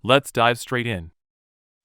let's dive straight in.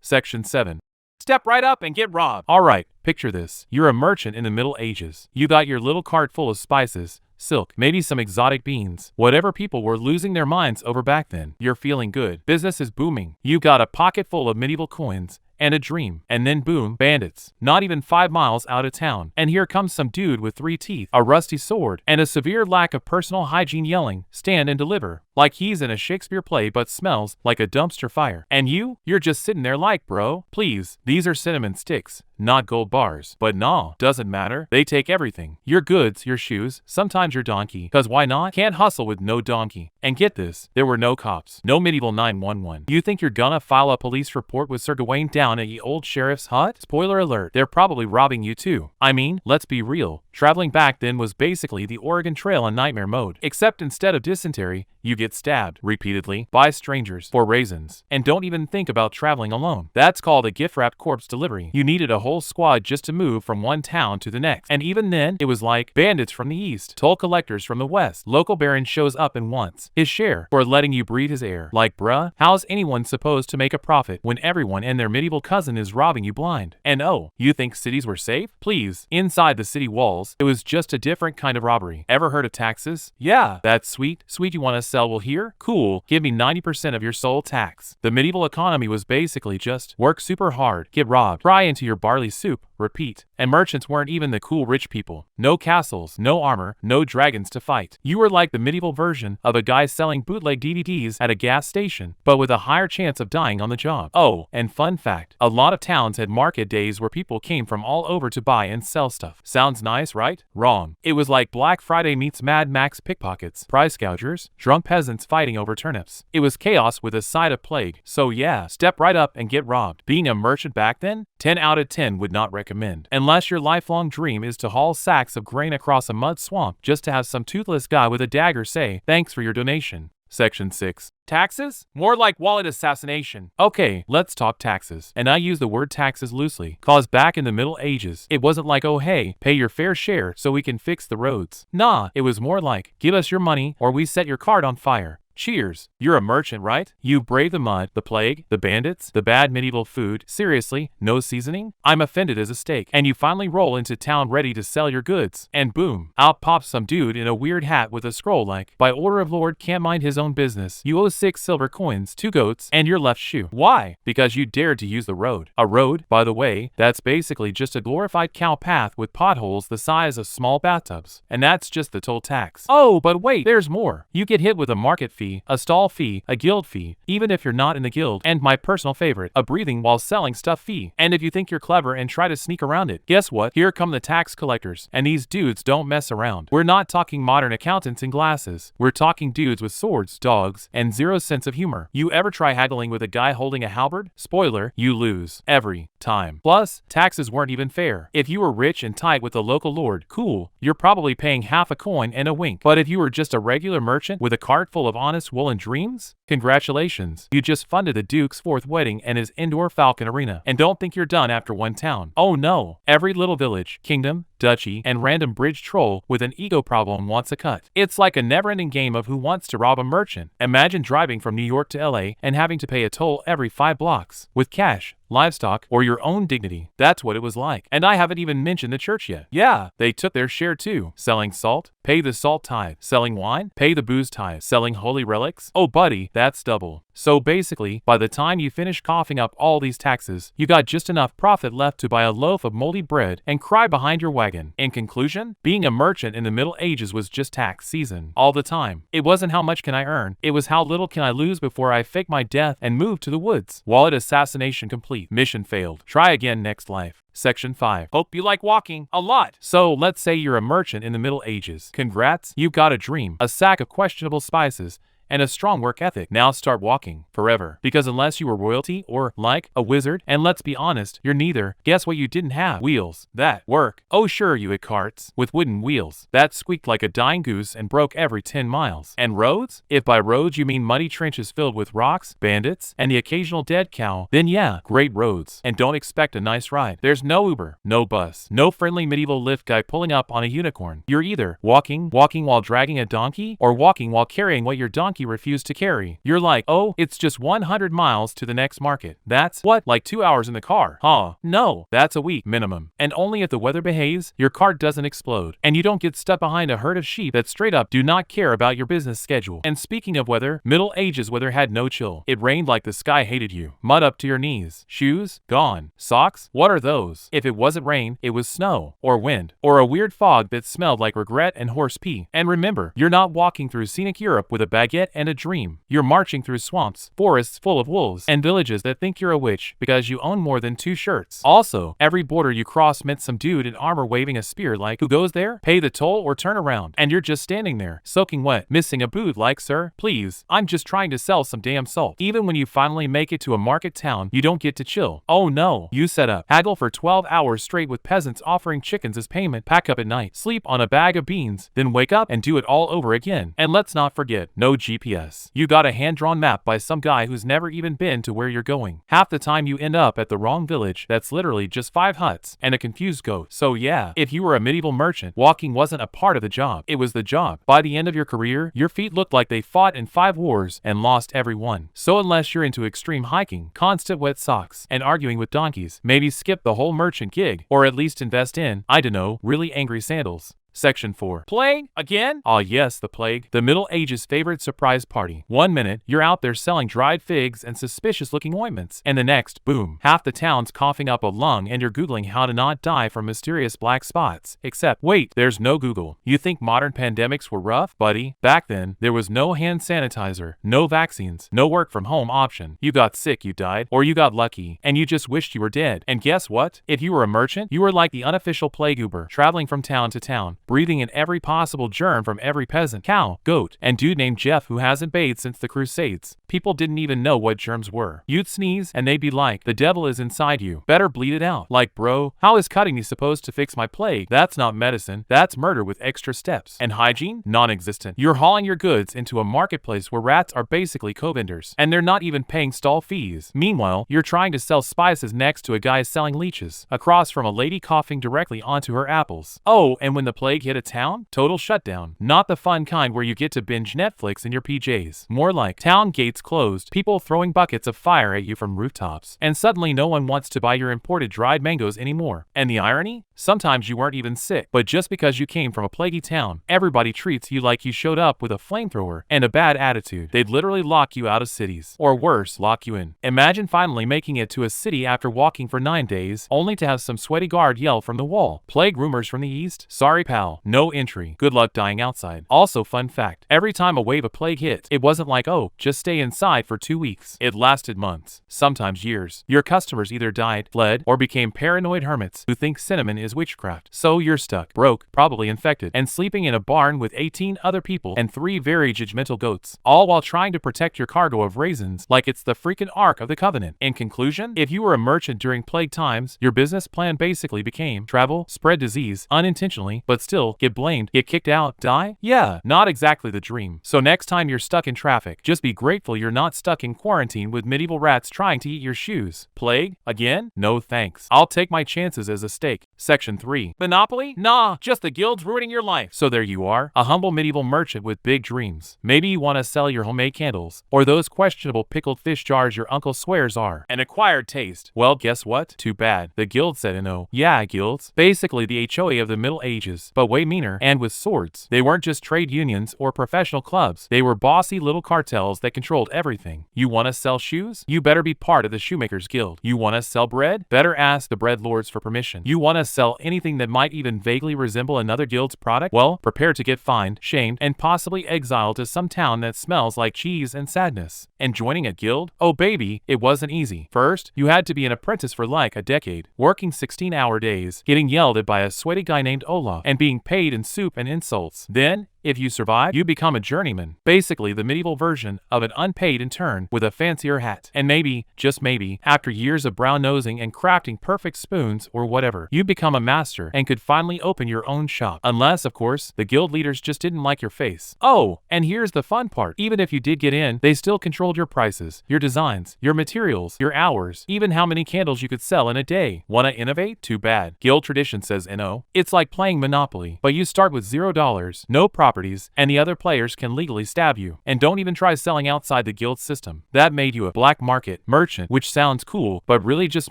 Section 7. Step right up and get robbed. Alright, picture this. You're a merchant in the Middle Ages. You got your little cart full of spices, silk, maybe some exotic beans, whatever people were losing their minds over back then. You're feeling good. Business is booming. You got a pocket full of medieval coins and a dream. And then boom, bandits. Not even 5 miles out of town. And here comes some dude with 3 teeth, a rusty sword, and a severe lack of personal hygiene yelling, "Stand and deliver," like he's in a Shakespeare play but smells like a dumpster fire. And you're just sitting there like, bro, please, these are cinnamon sticks, not gold bars. But nah, doesn't matter. They take everything. Your goods, your shoes, sometimes your donkey. Cause why not? Can't hustle with no donkey. And get this, there were no cops. No medieval 911. You think you're gonna file a police report with Sir Gawain down at ye old sheriff's hut? Spoiler alert, they're probably robbing you too. I mean, let's be real. Traveling back then was basically the Oregon Trail in nightmare mode. Except instead of dysentery, you get stabbed repeatedly by strangers for raisins. And don't even think about traveling alone. That's called a gift-wrapped corpse delivery. You needed a whole squad just to move from one town to the next. And even then, it was like bandits from the east, toll collectors from the west. Local baron shows up and wants his share for letting you breathe his air. Like, bruh, how's anyone supposed to make a profit when everyone and their medieval cousin is robbing you blind? And oh, you think cities were safe? Please, inside the city walls, it was just a different kind of robbery. Ever heard of taxes? Yeah, that's sweet. Sweet you want to sell? Well, here? Cool. Give me 90% of your sole tax. The medieval economy was basically just work super hard, get robbed, fry into your barley soup, repeat. And merchants weren't even the cool rich people. No castles, no armor, no dragons to fight. You were like the medieval version of a guy selling bootleg DVDs at a gas station, but with a higher chance of dying on the job. Oh, and fun fact, a lot of towns had market days where people came from all over to buy and sell stuff. Sounds nice, right? Wrong. It was like Black Friday meets Mad Max pickpockets, price gougers, drunk peasants fighting over turnips. It was chaos with a side of plague. So yeah, step right up and get robbed. Being a merchant back then? 10 out of 10 would not recommend. Unless your lifelong dream is to haul sacks of grain across a mud swamp just to have some toothless guy with a dagger say, "Thanks for your donation." Section 6. Taxes? More like wallet assassination. Okay, let's talk taxes. And I use the word taxes loosely, cause back in the Middle Ages, it wasn't like, oh hey, pay your fair share so we can fix the roads. Nah, it was more like, give us your money or we set your cart on fire. Cheers. You're a merchant, right? You brave the mud, the plague, the bandits, the bad medieval food. Seriously, no seasoning? I'm offended as a steak. And you finally roll into town ready to sell your goods. And boom, out pops some dude in a weird hat with a scroll like, by order of Lord can't mind his own business. You owe 6 silver coins, 2 goats, and your left shoe. Why? Because you dared to use the road. A road, by the way, that's basically just a glorified cow path with potholes the size of small bathtubs. And that's just the toll tax. Oh, but wait, there's more. You get hit with a market fee, a stall fee, a guild fee, even if you're not in the guild, and my personal favorite, a breathing while selling stuff fee. And if you think you're clever and try to sneak around it, guess what? Here come the tax collectors, and these dudes don't mess around. We're not talking modern accountants in glasses. We're talking dudes with swords, dogs, and zero sense of humor. You ever try haggling with a guy holding a halberd? Spoiler, you lose. Every time. Plus, taxes weren't even fair. If you were rich and tight with the local lord, cool, you're probably paying half a coin and a wink. But if you were just a regular merchant with a cart full of honest woolen dreams? Congratulations, you just funded the Duke's 4th wedding and his indoor Falcon Arena. And don't think you're done after one town. Oh no, every little village, kingdom, duchy, and random bridge troll with an ego problem wants a cut. It's like a never-ending game of who wants to rob a merchant. Imagine driving from New York to LA and having to pay a toll every 5 blocks, with cash, livestock, or your own dignity. That's what it was like. And I haven't even mentioned the church yet. Yeah, they took their share too. Selling salt? Pay the salt tithe. Selling wine? Pay the booze tithe. Selling holy relics? Oh buddy, that's double. So basically, by the time you finish coughing up all these taxes, you got just enough profit left to buy a loaf of moldy bread and cry behind your wagon. In conclusion, being a merchant in the Middle Ages was just tax season. All the time. It wasn't how much can I earn, it was how little can I lose before I fake my death and move to the woods. Wallet assassination complete. Mission failed. Try again next life. Section 5. Hope you like walking a lot. So let's say you're a merchant in the Middle Ages. Congrats, you've got a dream, a sack of questionable spices, and a strong work ethic. Now start walking forever. Because unless you were royalty or, like, a wizard, and let's be honest, you're neither, guess what you didn't have? Wheels. That work. Oh sure, you had carts with wooden wheels that squeaked like a dying goose and broke every 10 miles. And roads? If by roads you mean muddy trenches filled with rocks, bandits, and the occasional dead cow, then yeah, great roads. And don't expect a nice ride. There's no Uber, no bus, no friendly medieval lift guy pulling up on a unicorn. You're either walking while dragging a donkey, or walking while carrying what your donkey donkey refused to carry. You're like, oh, it's just 100 miles to the next market. That's what, like 2 hours in the car? Huh? No, that's a week minimum. And only if the weather behaves, your cart doesn't explode, and you don't get stuck behind a herd of sheep that straight up do not care about your business schedule. And speaking of weather, Middle Ages weather had no chill. It rained like the sky hated you. Mud up to your knees. Shoes? Gone. Socks? What are those? If it wasn't rain, it was snow, or wind, or a weird fog that smelled like regret and horse pee. And remember, you're not walking through scenic Europe with a baguette and a dream. You're marching through swamps, forests full of wolves, and villages that think you're a witch because you own more than 2 shirts. Also, every border you cross meant some dude in armor waving a spear like, who goes there? Pay the toll or turn around. And you're just standing there, soaking wet, missing a boot like, sir, please, I'm just trying to sell some damn salt. Even when you finally make it to a market town, you don't get to chill. Oh no, you set up, haggle for 12 hours straight with peasants offering chickens as payment, pack up at night, sleep on a bag of beans, then wake up and do it all over again. And let's not forget, no GPS. You got a hand-drawn map by some guy who's never even been to where you're going. Half the time you end up at the wrong village that's literally just 5 huts and a confused goat. So yeah, if you were a medieval merchant, walking wasn't a part of the job. It was the job. By the end of your career, your feet looked like they fought in 5 wars and lost every one. So unless you're into extreme hiking, constant wet socks, and arguing with donkeys, maybe skip the whole merchant gig, or at least invest in, I don't know, really angry sandals. Section 4. Plague? Again? Ah yes, the plague. The Middle Ages' favorite surprise party. 1 minute, you're out there selling dried figs and suspicious-looking ointments. And the next, boom, half the town's coughing up a lung and you're Googling how to not die from mysterious black spots. Except, wait, there's no Google. You think modern pandemics were rough? Buddy, back then, there was no hand sanitizer, no vaccines, no work-from-home option. You got sick, you died, or you got lucky, and you just wished you were dead. And guess what? If you were a merchant, you were like the unofficial plague Uber, traveling from town to town, breathing in every possible germ from every peasant, cow, goat, and dude named Jeff who hasn't bathed since the Crusades. People didn't even know what germs were. You'd sneeze, and they'd be like, the devil is inside you. Better bleed it out. Like, bro, how is cutting me supposed to fix my plague? That's not medicine. That's murder with extra steps. And hygiene? Non-existent. You're hauling your goods into a marketplace where rats are basically co-vendors, and they're not even paying stall fees. Meanwhile, you're trying to sell spices next to a guy selling leeches, across from a lady coughing directly onto her apples. Oh, and when the plague hit a town? Total shutdown. Not the fun kind where you get to binge Netflix in your PJs. More like town gates closed, people throwing buckets of fire at you from rooftops, and suddenly no one wants to buy your imported dried mangoes anymore. And the irony? Sometimes you weren't even sick, but just because you came from a plaguey town, everybody treats you like you showed up with a flamethrower and a bad attitude. They'd literally lock you out of cities. Or worse, lock you in. Imagine finally making it to a city after walking for 9 days, only to have some sweaty guard yell from the wall, plague rumors from the east? Sorry pal, no entry. Good luck dying outside. Also, fun fact, every time a wave of plague hit, it wasn't like, oh, just stay inside for 2 weeks. It lasted months, sometimes years. Your customers either died, fled, or became paranoid hermits who think cinnamon is witchcraft. So you're stuck, broke, probably infected, and sleeping in a barn with 18 other people and 3 very judgmental goats, all while trying to protect your cargo of raisins like it's the freaking Ark of the Covenant. In conclusion, if you were a merchant during plague times, your business plan basically became travel, spread disease unintentionally, but still get blamed, get kicked out, die? Yeah, not exactly the dream. So next time you're stuck in traffic, just be grateful you're not stuck in quarantine with medieval rats trying to eat your shoes. Plague? Again? No thanks. I'll take my chances as a steak. Section 3. Monopoly? Nah, just the guilds ruining your life. So there you are, a humble medieval merchant with big dreams. Maybe you want to sell your homemade candles, or those questionable pickled fish jars your uncle swears are an acquired taste. Well, guess what? Too bad. The guild said no. Yeah, guilds. Basically the HOA of the Middle Ages, but way meaner and with swords. They weren't just trade unions or professional clubs. They were bossy little cartels that controlled everything. You want to sell shoes? You better be part of the Shoemakers Guild. You want to sell bread? Better ask the bread lords for permission. You want to sell anything that might even vaguely resemble another guild's product? Well, prepare to get fined, shamed, and possibly exiled to some town that smells like cheese and sadness. And joining a guild? Oh baby, it wasn't easy. First, you had to be an apprentice for like a decade, working 16-hour days, getting yelled at by a sweaty guy named Olaf, and being paid in soup and insults. Then, if you survive, you become a journeyman, basically the medieval version of an unpaid intern with a fancier hat. And maybe, just maybe, after years of brown nosing and crafting perfect spoons or whatever, you become a master and could finally open your own shop. Unless, of course, the guild leaders just didn't like your face. Oh, and here's the fun part. Even if you did get in, they still controlled your prices, your designs, your materials, your hours, even how many candles you could sell in a day. Wanna innovate? Too bad. Guild tradition says no. It's like playing Monopoly, but you start with $0, no profit, properties, and the other players can legally stab you. And don't even try selling outside the guild system. That made you a black market merchant, which sounds cool, but really just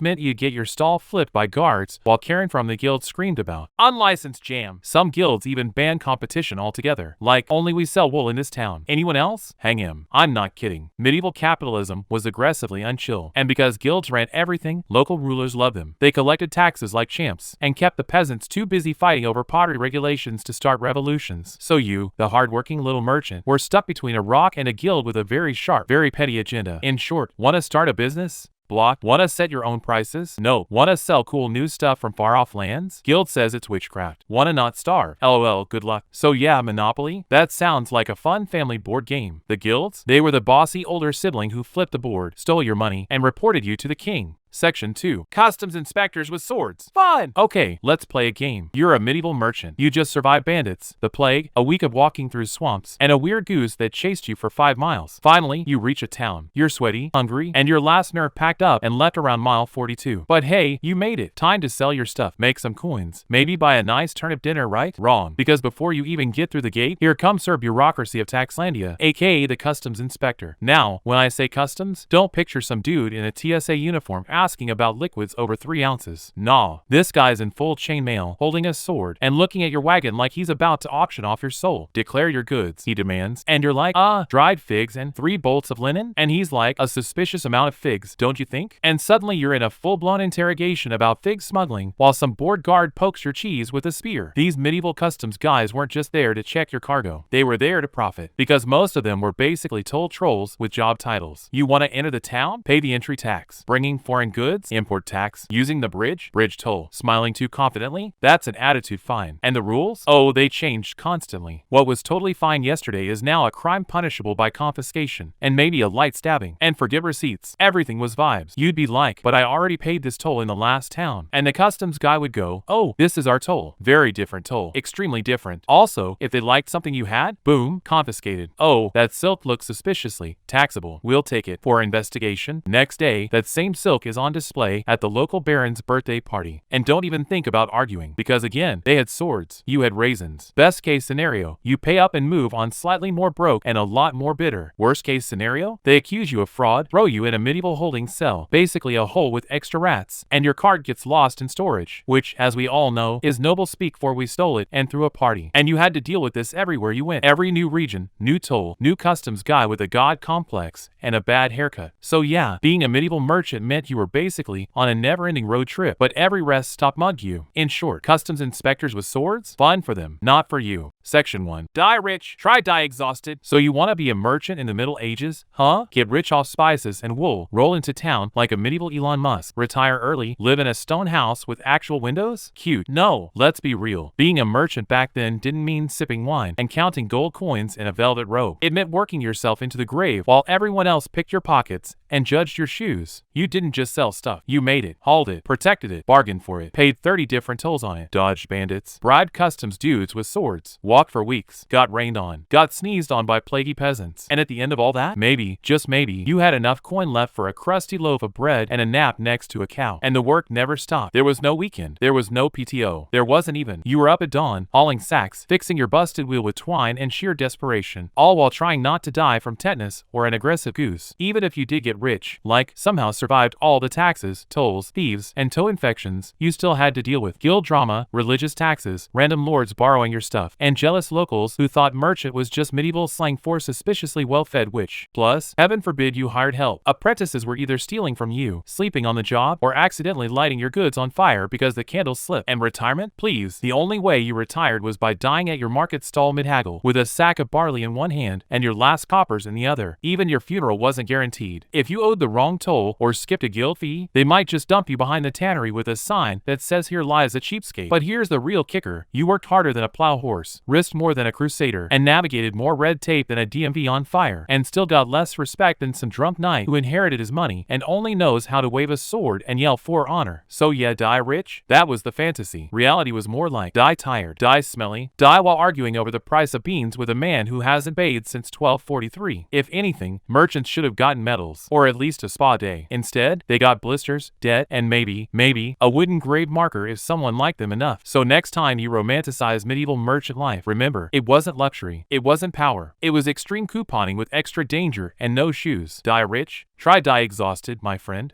meant you'd get your stall flipped by guards while Karen from the guild screamed about unlicensed jam. Some guilds even ban competition altogether, like only we sell wool in this town. Anyone else? Hang him. I'm not kidding. Medieval capitalism was aggressively unchill, and because guilds ran everything, local rulers loved them. They collected taxes like champs and kept the peasants too busy fighting over pottery regulations to start revolutions. So you, the hardworking little merchant, were stuck between a rock and a guild with a very sharp, very petty agenda. In short, want to start a business? Block. Wanna set your own prices? No. Wanna sell cool new stuff from far off lands? Guild says it's witchcraft. Wanna not starve? LOL, good luck. So yeah, Monopoly? That sounds like a fun family board game. The guilds? They were the bossy older sibling who flipped the board, stole your money, and reported you to the king. Section 2. Customs inspectors with swords. Fun! Okay, let's play a game. You're a medieval merchant. You just survived bandits, the plague, a week of walking through swamps, and a weird goose that chased you for 5 miles. Finally, you reach a town. You're sweaty, hungry, and your last nerve packed up and left around mile 42. But hey, you made it. Time to sell your stuff, make some coins. Maybe buy a nice turnip dinner, right? Wrong. Because before you even get through the gate, here comes Sir Bureaucracy of Taxlandia, aka the customs inspector. Now, when I say customs, don't picture some dude in a TSA uniform asking about liquids over 3 ounces. Nah, this guy's in full chainmail, holding a sword, and looking at your wagon like he's about to auction off your soul. Declare your goods, he demands, and you're like, dried figs and 3 bolts of linen? And he's like, a suspicious amount of figs, don't you think? And suddenly you're in a full-blown interrogation about fig smuggling, while some bored guard pokes your cheese with a spear. These medieval customs guys weren't just there to check your cargo. They were there to profit, because most of them were basically toll trolls with job titles. You want to enter the town? Pay the entry tax. Bringing foreign goods? Import tax. Using the bridge? Bridge toll. Smiling too confidently? That's an attitude fine. And the rules? Oh, they changed constantly. What was totally fine yesterday is now a crime punishable by confiscation, and maybe a light stabbing. And forget receipts. Everything was vibes. You'd be like, but I already paid this toll in the last town. And the customs guy would go, oh, this is our toll. Very different toll. Extremely different. Also, if they liked something you had, boom, confiscated. Oh, that silk looks suspiciously taxable. We'll take it for investigation. Next day, that same silk is on display at the local baron's birthday party. And don't even think about arguing, because again, they had swords, you had raisins. Best case scenario, you pay up and move on slightly more broke and a lot more bitter. Worst case scenario, they accuse you of fraud, throw you in a medieval holding cell, basically a hole with extra rats, and your card gets lost in storage, which, as we all know, is noble speak for we stole it and threw a party. And you had to deal with this everywhere you went. Every new region, new toll, new customs guy with a god complex, and a bad haircut. So yeah, being a medieval merchant meant you were basically on a never-ending road trip, but every rest stop mugged you. In short, customs inspectors with swords? Fun for them, not for you. Section 1. Die rich, try die exhausted. So you want to be a merchant in the Middle Ages? Huh? Get rich off spices and wool, roll into town like a medieval Elon Musk, retire early, live in a stone house with actual windows? Cute. No, let's be real. Being a merchant back then didn't mean sipping wine and counting gold coins in a velvet robe. It meant working yourself into the grave while everyone else picked your pockets and judged your shoes. You didn't just sell stuff. You made it, hauled it, protected it, bargained for it, paid 30 different tolls on it, dodged bandits, bribed customs dudes with swords, walked for weeks, got rained on, got sneezed on by plaguey peasants. And at the end of all that, maybe, just maybe, you had enough coin left for a crusty loaf of bread and a nap next to a cow. And the work never stopped. There was no weekend. There was no PTO. There wasn't even. You were up at dawn, hauling sacks, fixing your busted wheel with twine and sheer desperation, all while trying not to die from tetanus or an aggressive goose. Even if you did get rich, like somehow survived all the taxes, tolls, thieves, and toe infections, you still had to deal with guild drama, religious taxes, random lords borrowing your stuff, and jealous locals who thought merchant was just medieval slang for suspiciously well-fed witch. Plus, heaven forbid you hired help. Apprentices were either stealing from you, sleeping on the job, or accidentally lighting your goods on fire because the candles slipped. And retirement? Please, the only way you retired was by dying at your market stall mid-haggle, with a sack of barley in one hand and your last coppers in the other. Even your funeral wasn't guaranteed. If you owed the wrong toll or skipped a guild fee, they might just dump you behind the tannery with a sign that says here lies a cheapskate. But here's the real kicker. You worked harder than a plow horse, risked more than a crusader, and navigated more red tape than a DMV on fire, and still got less respect than some drunk knight who inherited his money and only knows how to wave a sword and yell for honor. So yeah, die rich? That was the fantasy. Reality was more like die tired, die smelly, die while arguing over the price of beans with a man who hasn't bathed since 1243. If anything, merchants should have gotten medals, or or at least a spa day. Instead, they got blisters, debt, and maybe, a wooden grave marker if someone liked them enough. So next time you romanticize medieval merchant life, remember, it wasn't luxury, it wasn't power, it was extreme couponing with extra danger and no shoes. Die rich? Try die exhausted, my friend.